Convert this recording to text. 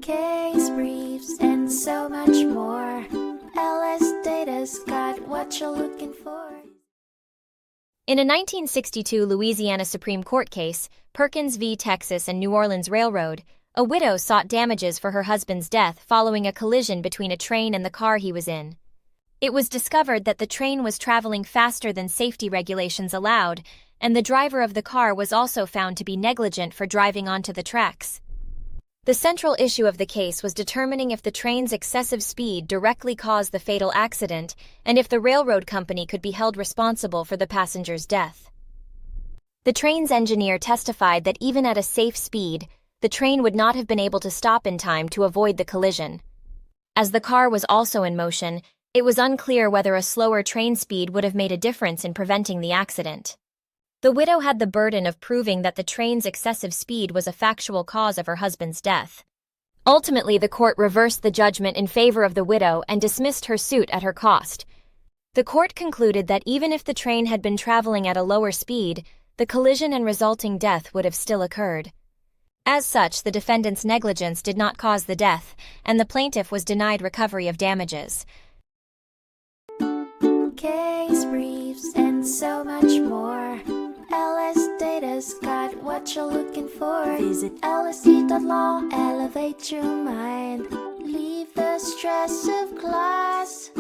case briefs, and so much more. LSData's got what you're looking for. In a 1962 Louisiana Supreme Court case, Perkins v. Texas and New Orleans Railroad, a widow sought damages for her husband's death following a collision between a train and the car he was in. It was discovered that the train was traveling faster than safety regulations allowed, and the driver of the car was also found to be negligent for driving onto the tracks. The central issue of the case was determining if the train's excessive speed directly caused the fatal accident and if the railroad company could be held responsible for the passenger's death. The train's engineer testified that even at a safe speed, the train would not have been able to stop in time to avoid the collision. As the car was also in motion, it was unclear whether a slower train speed would have made a difference in preventing the accident. The widow had the burden of proving that the train's excessive speed was a factual cause of her husband's death. Ultimately, the court reversed the judgment in favor of the widow and dismissed her suit at her cost. The court concluded that even if the train had been traveling at a lower speed, the collision and resulting death would have still occurred. As such, the defendant's negligence did not cause the death, and the plaintiff was denied recovery of damages. Case briefs, and so much more. LSData's got what you're looking for. Visit lsd.law, elevate your mind. Leave the stress of class.